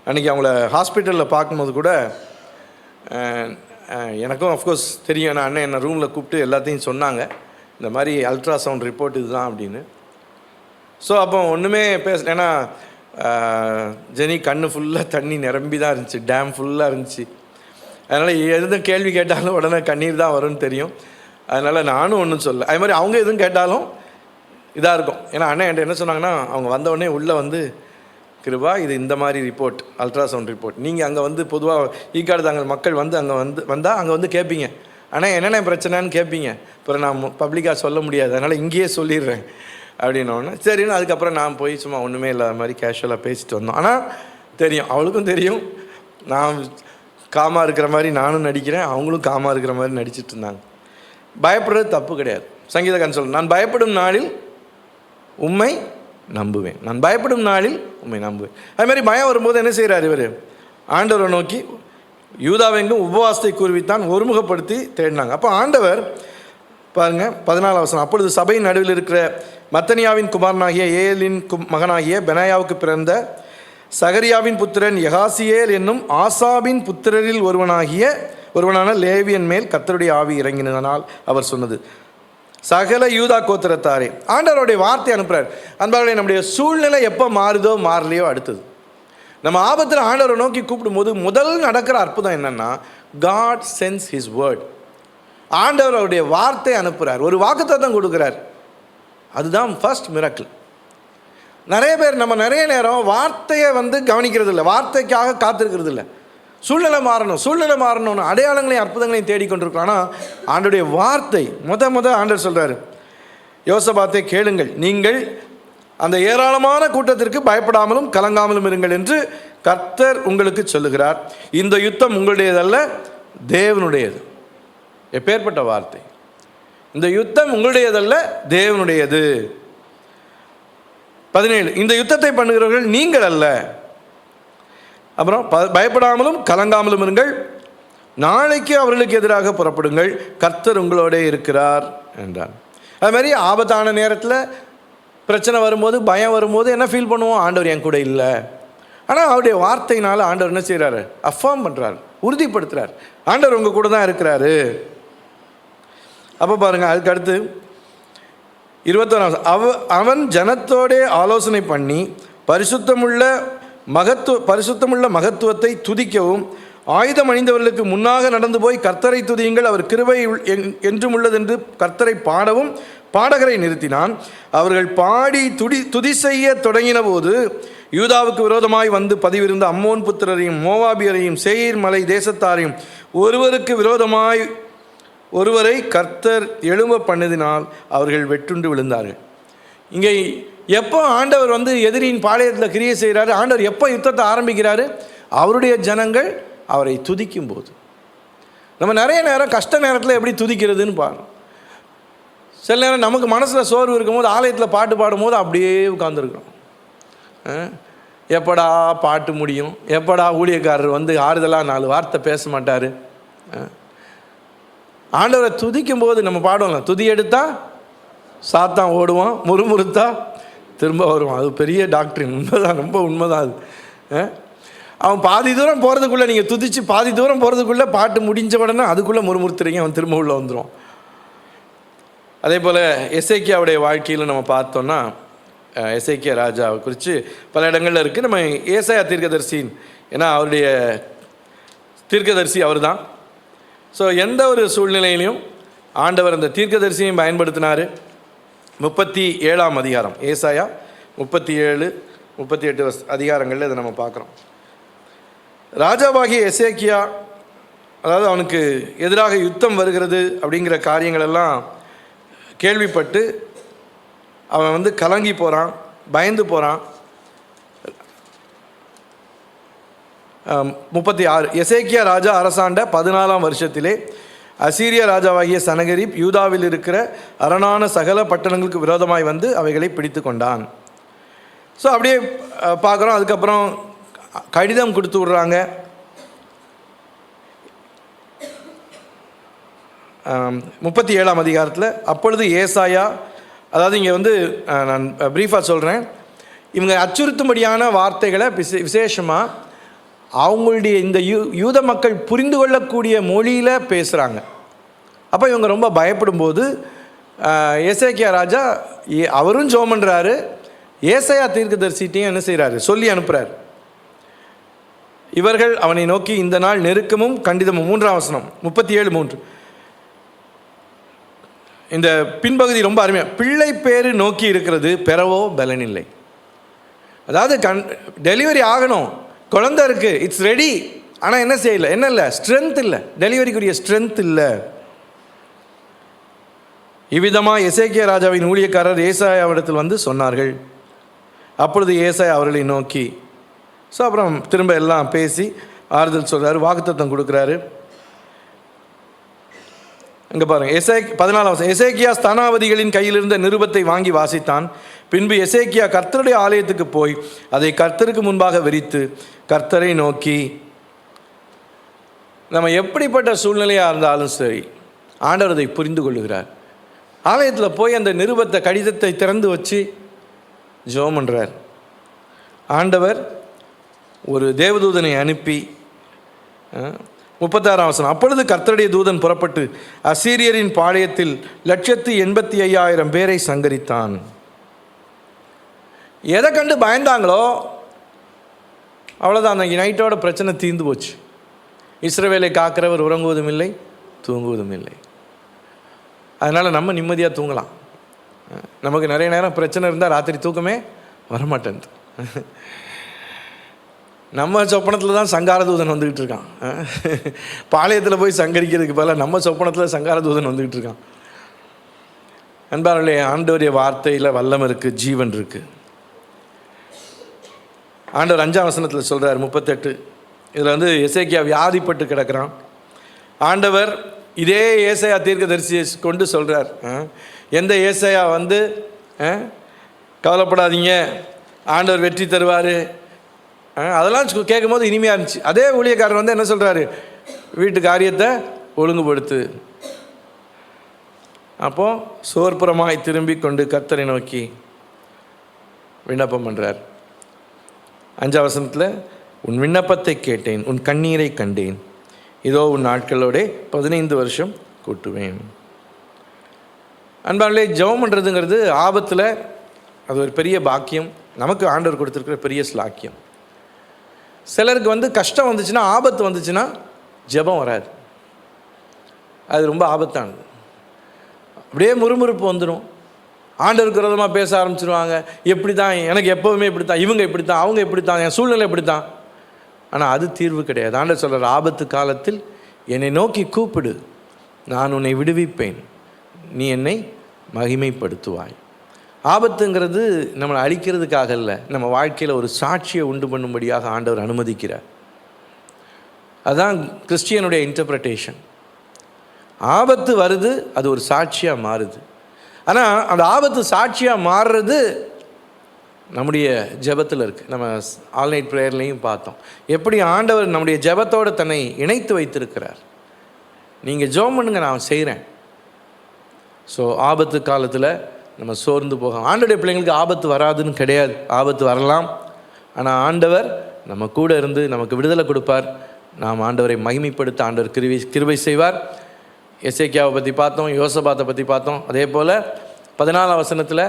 அன்றைக்கி அவங்கள ஹாஸ்பிட்டலில் பார்க்கும்போது கூட எனக்கும் அஃப்கோர்ஸ் தெரியும். நான் அண்ணன் என்னை ரூமில் கூப்பிட்டு எல்லாத்தையும் சொன்னாங்க, இந்த மாதிரி அல்ட்ராசவுண்ட் ரிப்போர்ட் இதுதான் அப்படின்னு. ஸோ அப்போ ஒன்றுமே ஏன்னா ஜெனி கண்ணு ஃபுல்லாக தண்ணி நிரம்பி தான் இருந்துச்சு, டேம் ஃபுல்லாக இருந்துச்சு. அதனால் எதுவும் கேள்வி கேட்டாலும் உடனே கண்ணீர் தான் வரும்னு தெரியும். அதனால் நானும் ஒன்றும் சொல்ல. அது மாதிரி அவங்க எதுவும் கேட்டாலும் இதாக இருக்கும். ஏன்னா அண்ணன் என்கிட்ட என்ன சொன்னாங்கன்னா, அவங்க வந்தவுடனே உள்ளே கிருபா இது இந்த மாதிரி ரிப்போர்ட், அல்ட்ராசவுண்ட் ரிப்போர்ட், நீங்கள் அங்கே பொதுவாக ஈக்காடு தாங்கள் மக்கள் அங்கே வந்தால் அங்கே கேட்பீங்க, ஆனால் என்னென்ன பிரச்சனைன்னு கேட்பீங்க. அப்புறம் நான் பப்ளிக்காக சொல்ல முடியாது, அதனால் இங்கேயே சொல்லிடுறேன் அப்படின்னோடனே சரின்னு அதுக்கப்புறம் நான் போய் சும்மா ஒன்றுமே இல்லாத மாதிரி கேஷுவலாக பேசிட்டு வந்தோம். ஆனால் தெரியும், அவளுக்கும் தெரியும் நான் காமாக இருக்கிற மாதிரி நானும் நடிக்கிறேன், அவங்களும் காமாக இருக்கிற மாதிரி நடிச்சிட்டு இருந்தாங்க. பயப்படுறது தப்பு கிடையாது. சங்கீதக்காரன் சொல்ல, நான் பயப்படும் நாளில் உம்மை நம்புவேன், நான் பயப்படும் நாளில் உம்மை நம்புவேன். அது மாதிரி பயம் வரும்போது என்ன செய்கிறார் இவர்? ஆண்டவரை நோக்கி யூதாவெங்கும் உபவாசத்தை கூறுவித்தான், ஒருமுகப்படுத்தி தேடினாங்க. அப்போ ஆண்டவர் பாருங்கள் 14ஆம் வசனம், அப்பொழுது சபையின் நடுவில் இருக்கிற மத்தனியாவின் குமாரனாகிய ஏலின் மகனாகிய பெனாயாவுக்கு பிறந்த சகரியாவின் புத்திரன் யகாசியேல் என்னும் ஆசாபின் புத்திரரில் ஒருவனாகிய ஒருவனான லேவியன் மேல் கர்த்தருடைய ஆவி இறங்கினதனால் அவர் சொன்னது, சகல யூதா கோத்திரத்தாரே. ஆண்டவருடைய வார்த்தை அனுப்புகிறார். அன்பார்களே, நம்முடைய சூழ்நிலை எப்போ மாறுதோ மாறலையோ அடுத்தது நம்ம ஆபத்தில் ஆண்டவரை நோக்கி கூப்பிடும்போது முதல் நடக்கிற அற்புதம் என்னென்னா, காட் சென்ஸ் ஹிஸ் வேர்ட். ஆண்டவர் அவருடைய வார்த்தை அனுப்புகிறார், ஒரு வாக்குத்தத்தம் கொடுக்குறார். அதுதான் ஃபர்ஸ்ட் மிராக்கிள். நிறைய பேர் நம்ம நிறைய நேரம் வார்த்தையை கவனிக்கிறது இல்லை, வார்த்தைக்காக காத்திருக்கிறது இல்லை. சூழ்நிலை மாறணும்னு அடையாளங்களையும் அற்புதங்களையும் தேடிக்கொண்டிருக்கிறோம். ஆனால் ஆண்டவருடைய வார்த்தை ஆண்டவர் சொல்கிறார், யோசபாத்தை கேளுங்கள், நீங்கள் அந்த ஏராளமான கூட்டத்திற்கு பயப்படாமலும் கலங்காமலும் இருங்கள் என்று கர்த்தர் உங்களுக்கு சொல்லுகிறார். இந்த யுத்தம் உங்களுடையதல்ல, தேவனுடையது. எப்பேற்பட்ட வார்த்தை! இந்த யுத்தம் உங்களுடையதல்ல, தேவனுடையது. 17, இந்த யுத்தத்தை பண்ணுகிறவர்கள் நீங்கள் அல்ல. அப்புறம் பயப்படாமலும் கலங்காமலும் இருங்கள், நாளைக்கு அவர்களுக்கு எதிராக புறப்படுங்கள், கர்த்தர் உங்களோட இருக்கிறார் என்றார். அது மாதிரி ஆபத்தான நேரத்தில் பிரச்சனை வரும்போது, பயம் வரும்போது என்ன ஃபீல் பண்ணுவோம்? ஆண்டவர் என் கூட இல்லை. ஆனால் அவருடைய வார்த்தையினால் ஆண்டவர் என்ன செய்கிறாரு? அஃபார்ம் பண்ணுறாரு, உறுதிப்படுத்துகிறார். ஆண்டவர் உங்கள் கூட தான் இருக்கிறாரு. அப்போ பாருங்கள், அதுக்கு அடுத்து 21, அவன் ஜனத்தோடே ஆலோசனை பண்ணி பரிசுத்தமுள்ள மகத்துவத்தை துதிக்கவும், ஆயுதம் அணிந்தவர்களுக்கு முன்னாக நடந்து போய் கர்த்தரை துதியுங்கள், அவர் கிருபை என்றும் உள்ளதென்று கர்த்தரை பாடவும் பாடகரை நிறுத்தினான். அவர்கள் பாடி துதி செய்ய தொடங்கின போது யூதாவுக்கு விரோதமாய் வந்து பதிவிருந்த அம்மோன் புத்திரரையும் மோவாபியரையும் சேயீர் மலை தேசத்தாரையும் ஒருவருக்கு விரோதமாய் ஒருவரை கர்த்தர் எழும்ப பண்ணதினால் அவர்கள் வெட்டுண்டு விழுந்தார்கள். இங்கே எப்போ ஆண்டவர் எதிரியின் பாளையத்தில் கிரியை செய்கிறாரு? ஆண்டவர் எப்போ யுத்தத்தை ஆரம்பிக்கிறாரு? அவருடைய ஜனங்கள் அவரை துதிக்கும் போது. நம்ம நிறைய நேரம் கஷ்ட நேரத்தில் எப்படி துதிக்கிறதுன்னு பாருங்கள். சில நேரம் நமக்கு மனசில் சோர்வு இருக்கும்போது ஆலயத்தில் பாட்டு பாடும்போது அப்படியே உட்காந்துருக்குறோம். எப்படா பாட்டு முடியும், எப்படா ஊழியக்காரர் ஆறுதலாக 4 வார்த்தை பேச மாட்டார். ஆண்டவரை துதிக்கும் போது நம்ம பாடுவோம்ல, துதி எடுத்தா சாத்தான் ஓடுவான், முறுமுறுத்தா திரும்ப வருவான். அது பெரிய டாக்டரின், உண்மைதான், ரொம்ப உண்மைதான் அது. அவன் பாதி தூரம் போகிறதுக்குள்ளே, நீங்கள் துதிச்சு பாதி தூரம் போகிறதுக்குள்ளே பாட்டு முடிஞ்ச உடனே அதுக்குள்ளே முறுமுறுத்துறீங்க, அவன் திரும்ப உள்ளே வந்துடுவான். அதே போல் எசேக்கியாவுடைய வாழ்க்கையில் நம்ம பார்த்தோன்னா, எசேக்கியா ராஜாவை குறித்து பல இடங்களில் இருக்குது. நம்ம ஏசாயா தீர்க்கதரிசின், ஏன்னா அவருடைய தீர்க்கதரிசி அவர் தான். ஸோ எந்த ஒரு சூழ்நிலையிலையும் ஆண்டவர் அந்த தீர்க்கதரிசியையும் பயன்படுத்தினார். 37ஆம் அதிகாரம், ஏசாயா 37, 38 அதிகாரங்களில் இதை நம்ம பார்க்குறோம். ராஜாவாகிய எசேக்கியா, அதாவது அவனுக்கு எதிராக யுத்தம் வருகிறது அப்படிங்கிற காரியங்களெல்லாம் கேள்விப்பட்டு அவன் கலங்கி போகிறான், பயந்து போகிறான். 36, எசேக்கியா ராஜா அரசாண்ட 14ஆம் வருஷத்திலே அசீரிய ராஜாவாகிய சனகரிப் யூதாவில் இருக்கிற அரணான சகல பட்டணங்களுக்கு விரோதமாய் வந்து அவைகளை பிடித்து கொண்டான். ஸோ அப்படியே பார்க்குறோம். அதுக்கப்புறம் கடிதம் கொடுத்து விட்றாங்க. 37ஆம் அதிகாரத்தில், அப்பொழுது ஏசாயா, அதாவது இங்கே நான் ப்ரீஃபாக சொல்கிறேன், இவங்க அச்சுறுத்தும்படியான வார்த்தைகளை விசேஷமாக அவங்களுடைய இந்த யூத மக்கள் புரிந்து கொள்ளக்கூடிய மொழியில் பேசுகிறாங்க. அப்போ இவங்க ரொம்ப பயப்படும்போது எசேக்கியா ராஜா அவரும் ஜெபம் பண்ணுறாரு, ஏசாயா தீர்க்கதரிசிட்டையும் என்ன செய்கிறாரு? சொல்லி அனுப்புகிறார். இவர்கள் அவனை நோக்கி இந்த நாள் நெருக்கமும் கண்டிதமும். 3ஆம் வசனம், 37:3. இந்த பின்பகுதி ரொம்ப அருமையாக, பிள்ளை பேரு நோக்கி இருக்கிறது, பெறவோ பலனில்லை. அதாவது டெலிவரி ஆகணும், குழந்தை இருக்குது, இட்ஸ் ரெடி, ஆனால் என்ன செய்யலை, என்ன இல்லை, ஸ்ட்ரென்த் இல்லை, டெலிவரிக்குரிய ஸ்ட்ரென்த் இல்லை. இவ்விதமாக எசேக்கியா ராஜாவின் ஊழியக்காரர் ஏசாயாவிடத்தில் சொன்னார்கள். அப்பொழுது ஏசாயா அவர்களை நோக்கி, ஸோ அப்புறம் திரும்ப எல்லாம் பேசி ஆறுதல் சொல்கிறாரு, வாக்குத்தத்தம் கொடுக்குறாரு. இங்கே பாருங்கள், 14 எசேக்கியா ஸ்தானாபதிகளின் கையில் இருந்த நிருபத்தை வாங்கி வாசித்தான். பின்பு எசேக்கியா கர்த்தருடைய ஆலயத்துக்கு போய் அதை கர்த்தருக்கு முன்பாக விரித்து கர்த்தரை நோக்கி, நம்ம எப்படிப்பட்ட சூழ்நிலையாக இருந்தாலும் சரி ஆண்டவர் அதை புரிந்து கொள்ளுகிறார். ஆலயத்தில் போய் அந்த நிருபத்தை, கடிதத்தை திறந்து வச்சு ஜெபம் பண்ணுறார். ஆண்டவர் ஒரு தேவதூதனை அனுப்பி 36 வசனம். அப்பொழுது கர்த்தருடைய தூதன் புறப்பட்டு அசீரியரின் பாளையத்தில் 185,000 பேரை சங்கரித்தான். எதை கண்டு பயந்தாங்களோ அவ்வளோதான், அன்றைக்கி நைட்டோட பிரச்சனை தீர்ந்து போச்சு. இஸ்ரவேலை காக்கிறவர் உறங்குவதும் இல்லை, தூங்குவதும் இல்லை. அதனால் நம்ம நிம்மதியாக தூங்கலாம். நமக்கு நிறைய நேரம் பிரச்சனை இருந்தால் ராத்திரி தூக்கமே வரமாட்டேன். நம்ம சொப்பனத்தில் தான் சங்காரதூதன் வந்துக்கிட்டு இருக்கான். பாளையத்தில் போய் சங்கரிக்கிறதுக்கு பதிலாக நம்ம சொப்பனத்தில் சங்காரதூதன் வந்துக்கிட்டு இருக்கான். அன்பார்களே, ஆண்டவருடைய வார்த்தையில் வல்லம் இருக்குது, ஜீவன் இருக்குது. ஆண்டவர் 5ஆம் வசனத்தில் சொல்கிறார் 38. இதில் எசேக்கியா வியாதிப்பட்டு கிடக்கிறான். ஆண்டவர் இதே ஏசாயா தீர்க்கதரிசியை கொண்டு சொல்கிறார், எந்த ஏசாயா கவலைப்படாதீங்க, ஆண்டவர் வெற்றி தருவார், அதெல்லாம் கேட்கும்போது இனிமையாக இருந்துச்சு. அதே ஊழியக்காரர் என்ன சொல்கிறாரு, வீட்டு காரியத்தை ஒழுங்குபடுத்து. அப்போது சோர்புறமாய் திரும்பி கொண்டு கர்த்தரை நோக்கி விண்ணப்பம் பண்ணுறார். 5ஆம் வசனத்தில், உன் விண்ணப்பத்தை கேட்டேன், உன் கண்ணீரை கண்டேன், இதோ உன் நாட்களோட 15 வருஷம் கூட்டுவேன். அன்பாலே, ஜெபம் பண்ணுறதுங்கிறது ஆபத்தில் அது ஒரு பெரிய பாக்கியம், நமக்கு ஆண்டவர் கொடுத்துருக்கிற பெரிய ஸ்லாக்கியம். சிலருக்கு கஷ்டம் வந்துச்சுன்னா, ஆபத்து வந்துச்சுன்னா ஜெபம் வராது. அது ரொம்ப ஆபத்தானது. அப்படியே முறுமுறுப்பு வந்துடும். ஆண்டவருக்கு விரோதமாக பேச ஆரம்பிச்சிருவாங்க. எப்படி தான், எனக்கு எப்போவுமே இப்படி தான், இவங்க இப்படி தான், அவங்க இப்படி தான், என் சூழ்நிலை இப்படி தான். ஆனால் அது தீர்வு கிடையாது. ஆண்டவர் சொல்கிற, ஆபத்து காலத்தில் என்னை நோக்கி கூப்பிடு, நான் உன்னை விடுவிப்பேன், நீ என்னை மகிமைப்படுத்துவாய். ஆபத்துங்கிறது நம்மளை அழிக்கிறதுக்காக இல்லை, நம்ம வாழ்க்கையில் ஒரு சாட்சியை உண்டு பண்ணும்படியாக ஆண்டவர் அனுமதிக்கிறார். அதுதான் கிறிஸ்டியனுடைய இன்டர்பிரட்டேஷன். ஆபத்து வருது, அது ஒரு சாட்சியாக மாறுது. ஆனால் அந்த ஆபத்து சாட்சியாக மாறுறது நம்முடைய ஜெபத்தில் இருக்குது. நம்ம ஆல் நைட் ப்ரேயர்லேயும் பார்த்தோம் எப்படி ஆண்டவர் நம்முடைய ஜெபத்தோடு தன்னை இணைத்து வைத்திருக்கிறார். நீங்கள் ஜெபம் பண்ணுங்க, நான் செய்கிறேன். ஸோ ஆபத்து காலத்தில் நம்ம சோர்ந்து போகலாம். ஆண்டவருடைய பிள்ளைங்களுக்கு ஆபத்து வராதுன்னு கிடையாது, ஆபத்து வரலாம். ஆனால் ஆண்டவர் நம்ம கூட இருந்து நமக்கு விடுதலை கொடுப்பார். நாம் ஆண்டவரை மகிமைப்படுத்த ஆண்டவர் கிருபை செய்வார். எசேக்கியாவை பற்றி பார்த்தோம், யோசபாத்தை பற்றி பார்த்தோம். அதே போல் 14ஆம் வசனத்தில்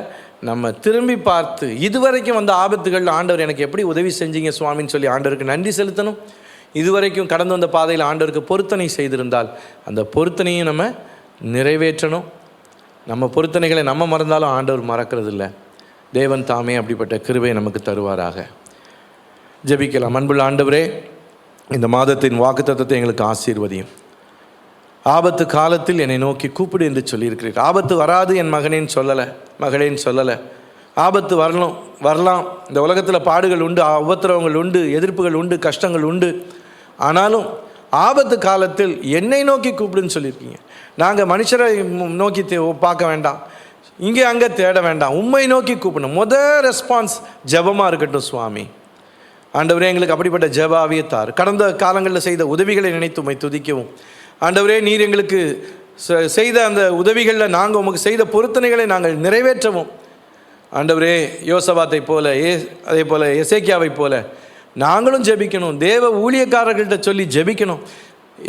நம்ம திரும்பி பார்த்து இதுவரைக்கும் வந்த ஆபத்துகள் ஆண்டவர் எனக்கு எப்படி உதவி செஞ்சீங்க சுவாமின்னு சொல்லி ஆண்டவருக்கு நன்றி செலுத்தணும். இதுவரைக்கும் கடந்து வந்த பாதையில் ஆண்டவருக்கு பொருத்தனை செய்திருந்தால் அந்த பொருத்தனையும் நம்ம நிறைவேற்றணும். நம்ம பொருத்தனைகளை நம்ம மறந்தாலும் ஆண்டவர் மறக்கிறது இல்லை. தேவன் தாமே அப்படிப்பட்ட கிருபையை நமக்கு தருவாராக. ஜெபிக்கலாம். அன்புள்ள ஆண்டவரே, இந்த மாதத்தின் வாக்குத்தத்தத்தை எங்களுக்கு ஆசீர்வதியும். ஆபத்து காலத்தில் என்னை நோக்கி கூப்பிடு என்று சொல்லியிருக்கிறீர்கள். ஆபத்து வராது என் மகனேன்னு சொல்லலை, மகளேன்னு சொல்லலை. ஆபத்து வரலாம். இந்த உலகத்தில் பாடுகள் உண்டு, உபத்திரவங்கள் உண்டு, எதிர்ப்புகள் உண்டு, கஷ்டங்கள் உண்டு. ஆனாலும் ஆபத்து காலத்தில் என்னை நோக்கி கூப்பிடுன்னு சொல்லியிருக்கீங்க. நாங்கள் மனுஷரை நோக்கி பார்க்க வேண்டாம், இங்கே அங்கே தேட வேண்டாம், உம்மை நோக்கி கூப்பிடணும். ரெஸ்பான்ஸ் ஜெபமாக இருக்கட்டும் சுவாமி. ஆண்டவரே, எங்களுக்கு அப்படிப்பட்ட ஜெப ஆவியை தார். கடந்த காலங்களில் செய்த உதவிகளை நினைத்து உம்மை துதிக்கவும். ஆண்டவரே, நீர் எங்களுக்கு செய்த அந்த உதவிகளில் நாங்கள் உமக்கு செய்த பொருத்தனைகளை நாங்கள் நிறைவேற்றவும். ஆண்டவரே, யோசபாத்தை போல அதே போல் எசேக்கியாவை போல நாங்களும் ஜெபிக்கணும். தேவ ஊழியக்காரர்கள்ட்ட சொல்லி ஜெபிக்கணும்.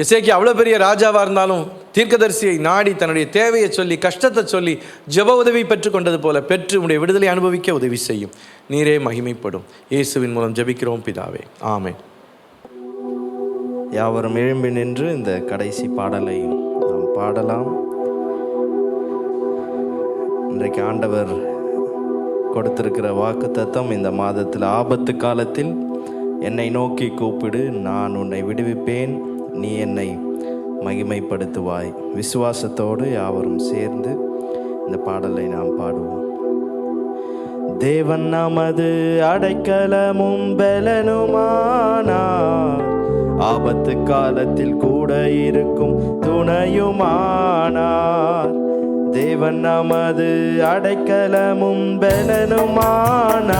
எசேக்கியா அவ்வளோ பெரிய ராஜாவாக இருந்தாலும் தீர்க்கதரிசியை நாடி தன்னுடைய தேவையை சொல்லி கஷ்டத்தை சொல்லி ஜெப உதவி பெற்றுக்கொண்டது போல பெற்று உடைய விடுதலை அனுபவிக்க உதவி செய்யும். நீரே மகிமைப்படும். இயேசுவின் மூலம் ஜெபிக்கிறோம் பிதாவே, ஆமென். யாவரும் எழும்பி நின்று இந்த கடைசி பாடலை நாம் பாடலாம். இன்றைக்கு ஆண்டவர் கொடுத்திருக்கிற வாக்குத்தத்தம், இந்த மாதத்தில் ஆபத்து காலத்தில் என்னை நோக்கி கூப்பிடு, நான் உன்னை விடுவிப்பேன், நீ என்னை மகிமைப்படுத்துவாய். விசுவாசத்தோடு யாவரும் சேர்ந்து இந்த பாடலை நாம் பாடுவோம். தேவன் நமது அடைக்கலமும் பலனுமானார், ஆபத்து காலத்தில் கூட இருக்கும் துணையுமானார். தேவன் நமது அடைக்கலமும் பலனுமானார்,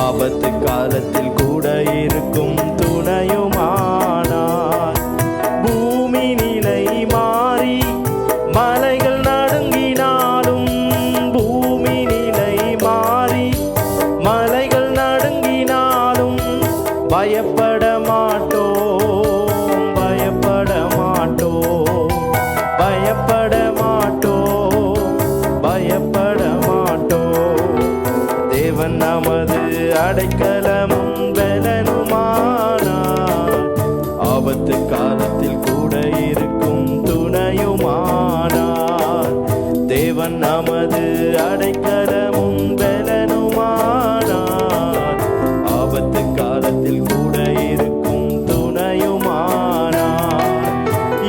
ஆபத்து காலத்தில் கூட இருக்கும் துணையுமானார். பூமி நிலை மாறி மலைகள் நடுங்கினாலும், பூமி நிலை மாறி மலைகள் நடுங்கினாலும் பயப்பட மாட்டோம், அடைக்கலமும் பலனுமானார். ஆபத்து காலத்தில் கூட இருக்கும் துணையுமானார். தேவன் நமது அடைக்கலமும் பலனுமானார். ஆபத்து காலத்தில் கூட இருக்கும் துணையுமானார்.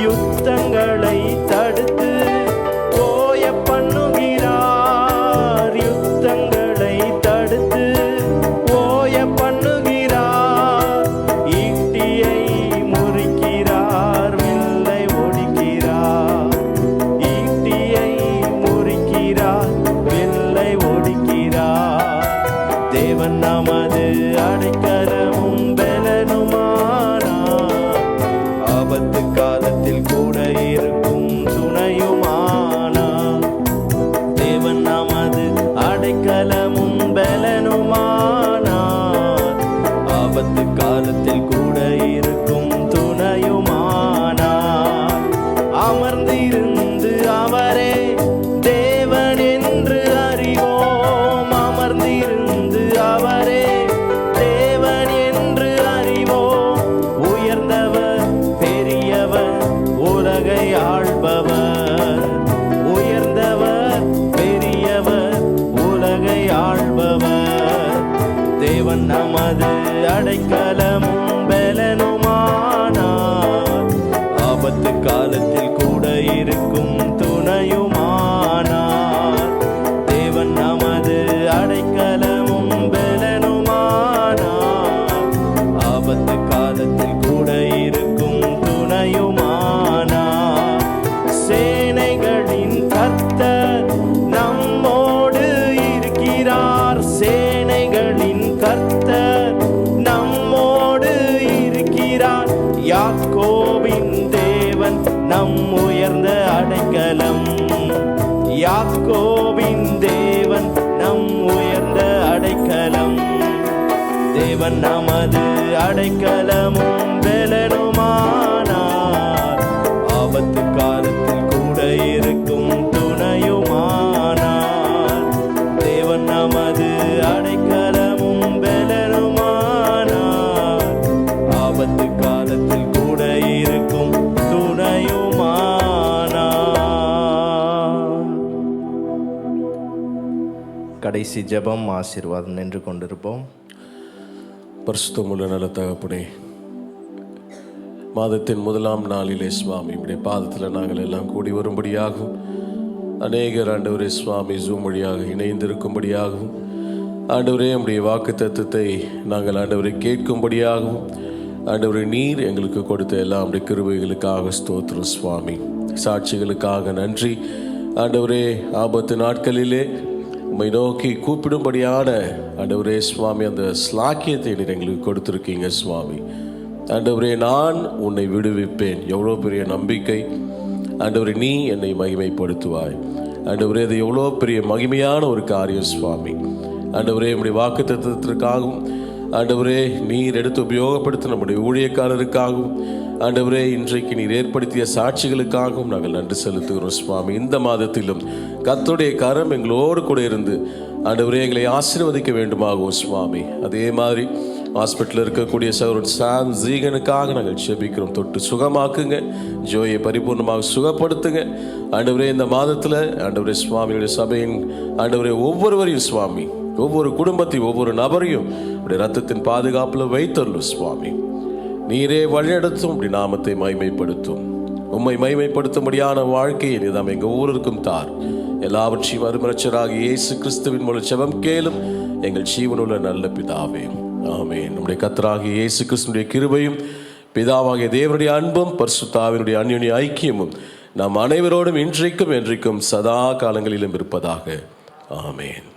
யுத்தங்களை தடுத்து ஓய பண்ணுகிறார். யுத்தங்களை தடுத்து ஓய பண்ணுகிறார். ஈட்டியை முறிக்கிறார், வில்லை ஒடிக்கிறார். ஈட்டியை முறிக்கிறார், வில்லை ஒடிக்கிறார். தேவன் நமது அடைக்கலமும் பலனுமானார். ஆபத்து காலத்தில் கூட இருக்கும் துணையுமானார். தேவன் நமது அடைக்கலமும் பலனுமானார். ஆபத்து காலத்தில் கூட இருக்கும் துணையுமானார். அமர்ந்திருந்து அவரே தேவன் என்று அறிவோம். அமர்ந்திருந்து அவரே தேவன் என்று அறிவோம். உயர்ந்தவர் பெரியவர் உலகை ஆள்பவர். உயர்ந்தவர் பெரியவர் உலகை ஆள்பவர். தேவன் நமது அடைக்கலமும் பலனுமானார். ஆபத்து காலத்தில் கூட இருக்கும் துணையுமானார். தேவன் நமது அடைக்கலமும் பலனுமானார். ஆபத்து காலத்தில் கூட இருக்கும் துணையுமானார். சேனைகளின் கர்த்தர் நம்மோடு இருக்கிறார். சேனைகளின் கர்த்தர் நம்மோடு இருக்கிறார். யாக்கோபின் தேவன் நம் உயர்ந்த அடைக்கலம். யாக்கோபின் தேவன் நம் உயர்ந்த அடைக்கலம். தேவன் நமது அடைக்கலமும் பலனுமானார். ஆபத்து காலத்தில் கூட இருக்கும் துணையுமானார். தேவன் நமது அடைக்கலமும் பலனுமானார். ஆபத்து காலத்தில் கூட இருக்கும் துணையுமானார். கடைசி ஜெபம் ஆசீர்வாதம் நின்று கொண்டிருப்போம். பரிசுத்தமுள்ள நல்ல தகப்பனே, மாதத்தின் முதலாம் நாளிலே சுவாமி இப்படி பாதத்தில் நாங்கள் எல்லாம் கூடி வரும்படியாகவும் அநேகர் ஆண்டவரே சுவாமி ஜூம் வழியாக இணைந்திருக்கும்படியாகவும் ஆண்டவரே நம்முடைய வாக்கு தத்துவத்தை நாங்கள் ஆண்டவரை கேட்கும்படியாகவும் ஆண்டவரே நீர் எங்களுக்கு கொடுத்த எல்லா நம்முடைய கிருபைகளுக்காக ஸ்தோத்திரம் சுவாமி. சாட்சிகளுக்காக நன்றி ஆண்டவரே. ஆபத்து நாட்களிலே உம்மை நோக்கி கூப்பிடும்படியான ஆண்டவரே சுவாமி அந்த ஸ்லாக்கியத்தை நீர் எங்களுக்கு கொடுத்துருக்கீங்க சுவாமி. ஆண்டவரே நான் உன்னை விடுவிப்பேன். எவ்வளோ பெரிய நம்பிக்கை ஆண்டவரே. நீ என்னை மகிமைப்படுத்துவாய் ஆண்டவரே. அது எவ்வளோ பெரிய மகிமையான ஒரு காரியம் சுவாமி. ஆண்டவரே நம்முடைய வாக்கு தத்துவத்திற்காகவும் ஆண்டவரே நீர் எடுத்து உபயோகப்படுத்த நம்முடைய ஊழியக்காரருக்காகவும் ஆண்டவரே இன்றைக்கு நீர் ஏற்படுத்திய சாட்சிகளுக்காகவும் நாங்கள் நன்றி செலுத்துகிறோம் சுவாமி. இந்த மாதத்திலும் கர்த்தருடைய கரம் எங்களோடு கூட இருந்து ஆண்டவரே எங்களை ஆசீர்வதிக்க வேண்டுமாகும் சுவாமி. அதே மாதிரி ஹாஸ்பிட்டலில் இருக்கக்கூடிய சகோதரன் சாம் ஜீகனுக்காக நாங்கள் ஜெபிக்கிறோம். தொட்டு சுகமாக்குங்க, ஜோயை பரிபூர்ணமாக சுகப்படுத்துங்க ஆண்டவரே. இந்த மாதத்தில் ஆண்டவரே சுவாமியுடைய சபையின் ஆண்டவரே ஒவ்வொருவரையும் சுவாமி, ஒவ்வொரு குடும்பத்தையும் ஒவ்வொரு நபரையும் உடைய ரத்தத்தின் பாதுகாப்பில் வைத்தருளும் சுவாமி. நீரே வழிநடத்தும் அப்படி நாமத்தை மகிமைப்படுத்தும். உம்மை மகிமைப்படுத்தும்படியான வாழ்க்கையை நீதாம் எங்கள் ஒவ்வொருவருக்கும் தார். எல்லாவற்றையும் அருமரட்சராக இயேசு கிறிஸ்துவின் மூலம் ஜெபம் கேளும் எங்கள் ஜீவனுள்ள நல்ல பிதாவே, ஆமென். நம்முடைய கர்த்தராகிய இயேசு கிறிஸ்துவினுடைய கிருபையும் பிதாவாகிய தேவனுடைய அன்பும் பரிசுத்த ஆவியினுடைய அந்யோன்ய ஐக்கியமும் நம் அனைவரோடும் இன்றைக்கும் என்றைக்கும் சதா காலங்களிலும் இருப்பதாக. ஆமென்.